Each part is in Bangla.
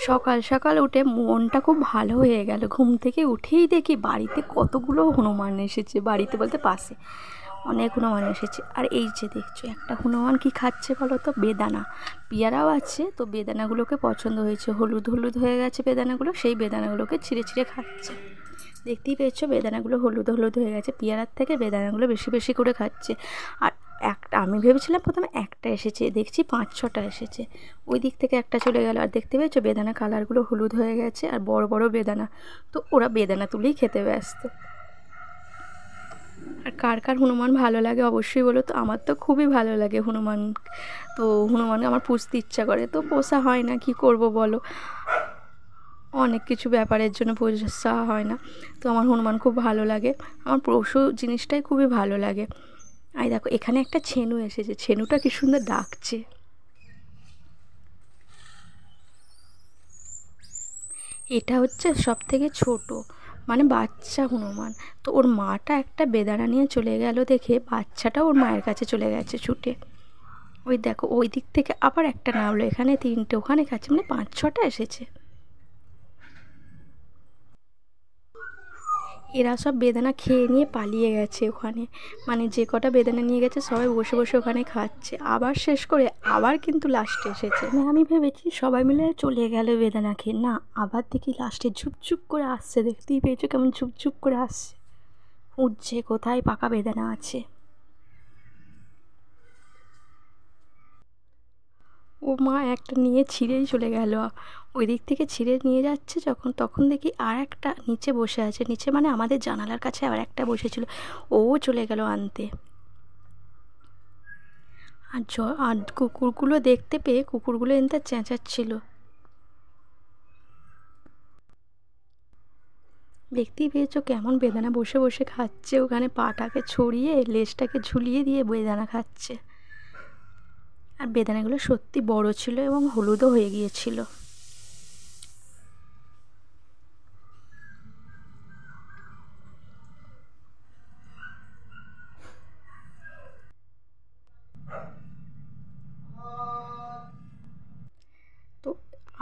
সকাল সকাল উঠে মনটা খুব ভালো হয়ে গেল। ঘুম থেকে উঠেই দেখি বাড়িতে কতগুলো হনুমান এসেছে, বাড়িতে বলতে পাশে অনেক হনুমান এসেছে। আর এই যে দেখছো একটা হনুমান কি খাচ্ছে বলো তো, বেদানা। পেয়ারাও আছে, তো বেদানাগুলোকে পছন্দ হয়েছে, হলুদ হলুদ হয়ে গেছে বেদানাগুলো, সেই বেদানাগুলোকে ছিঁড়ে ছিঁড়ে খাচ্ছে। দেখতেই পেয়েছো বেদানাগুলো হলুদ হলুদ হয়ে গেছে, পেয়ারার থেকে বেদানাগুলো বেশি বেশি করে খাচ্ছে। আর একটা আমি ভেবেছিলাম প্রথমে একটা এসেছে, দেখছি 5-6টা এসেছে। ওই দিক থেকে একটা চলে গেল। আর দেখতে পেয়েছো বেদানা কালারগুলো হলুদ হয়ে গেছে, আর বড় বড় বেদানা। তো ওরা বেদানা তুলেই খেতে ব্যস্ত। আর কার কার হনুমান ভালো লাগে অবশ্যই বলো তো। আমার তো খুবই ভালো লাগে হনুমান। তো হনুমান আমার পুষতে ইচ্ছা করে, তো পোষা হয় না, কি করব বলো, অনেক কিছু ব্যাপারের জন্য পোষা হয় না। তো আমার হনুমান খুব ভালো লাগে, আমার পশু জিনিসটাই খুবই ভালো লাগে। আর দেখো এখানে একটা ছেনু এসেছে, ছেনুটা কি সুন্দর ডাকছে। এটা হচ্ছে সব থেকে ছোট, মানে বাচ্চা হনুমান। তো ওর মাটা একটা বেদানা নিয়ে চলে গেল দেখে বাচ্চাটা ওর মায়ের কাছে চলে গেছে ছুটে। ওই দেখো ওই দিক থেকে আবার একটা নামলো, এখানে 3টে, ওখানে খাচ্ছে, মানে 5-6টা এসেছে। এরা সব বেদানা খেয়ে নিয়ে পালিয়ে গেছে ওখানে, মানে যে কটা বেদানা নিয়ে গেছে সবাই বসে বসে ওখানে খাচ্ছে। আবার শেষ করে আবার কিন্তু লাস্টে এসেছে। আমি ভেবেছি সবাই মিলে চলে গেল বেদানা খেয়ে, না আবার দেখি লাস্টে ঝুপঝুপ করে আসছে। দেখতেই পেয়েছো কেমন ঝুপঝুপ করে আসছে, খুঁজছে কোথায় পাকা বেদানা আছে। ও মা একটা নিয়ে ছিঁড়েই চলে গেল। ওই দিক থেকে ছিঁড়ে নিয়ে যাচ্ছে যখন, তখন দেখি আর একটা নিচে বসে আছে, নিচে মানে আমাদের জানালার কাছে আর একটা বসেছিল, ও চলে গেল আনতে। আর কুকুরগুলো দেখতে পেয়ে কুকুরগুলো এনতে চেঁচাচ্ছিল। দেখতেই পেয়েছো কেমন বেদানা বসে বসে খাচ্ছে, ওখানে পাটাকে ছড়িয়ে লেজটাকে ঝুলিয়ে দিয়ে বেদানা খাচ্ছে। আর বেদানাগুলো সত্যি বড় ছিল এবং হলুদও হয়ে গিয়েছিল। তো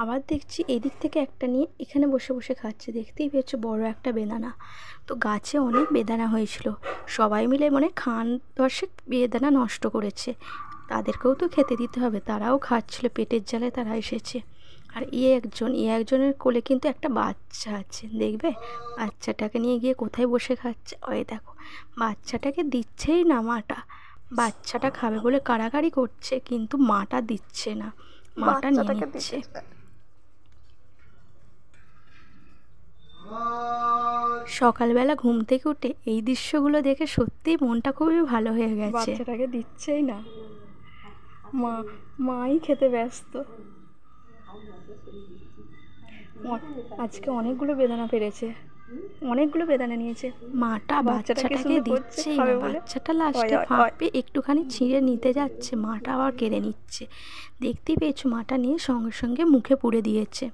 আবার দেখছি এই দিক থেকে একটা নিয়ে এখানে বসে বসে খাচ্ছে। দেখতেই পেয়েছো বড় একটা বেদানা। তো গাছে অনেক বেদানা হয়েছিল, সবাই মিলে মানে খান দর্শক বেদানা নষ্ট করেছে, তাদেরকেও তো খেতে দিতে হবে, তারাও খাচ্ছিল, পেটের জ্বালায় তারা এসেছে। আর একজনের কোলে কিন্তু একটা বাচ্চা আছে, দেখবে বাচ্চাটাকে নিয়ে গিয়ে কোথায় বসে খাচ্ছে। ওই দেখো বাচ্চাটাকে দিচ্ছেই না মাটা, বাচ্চাটা খাবে বলে কাড়াকাড়ি করছে, কিন্তু মাটা দিচ্ছে না, মাটা নিয়ে নিচ্ছে। সকালবেলা ঘুম থেকে উঠে এই দৃশ্যগুলো দেখে সত্যিই মনটা খুবই ভালো হয়ে গেছে। বাচ্চাটাকে দিচ্ছেই না, মাই খেতে ব্যস্ত। আজকে অনেকগুলো বেদানা পেরেছে, অনেকগুলো বেদানা নিয়েছে, মাটা বাচ্চাটাকে দিচ্ছেই না, বাচ্চাটা লাস্টে ফাঁপে একটুখানি ছিঁড়ে নিতে যাচ্ছে, মাটা আবার কেড়ে নিচ্ছে। দেখতেই পেয়েছো মাটা নিয়ে সঙ্গে সঙ্গে মুখে পুরে দিয়েছে।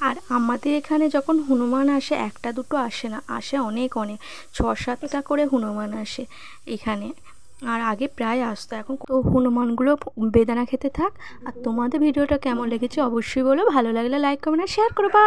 আর আমাদের এখানে যখন হনুমান আসে একটা দুটো আসে না, আসে অনেক অনেক, 6-7টা করে হনুমান আসে এখানে। আর আগে প্রায় আসতো, এখন তো হনুমানগুলো বেদানা খেতে থাক। আর তোমাদের ভিডিওটা কেমন লেগেছে অবশ্যই বলো, ভালো লাগলে লাইক কমেন্ট আর শেয়ার করো। বা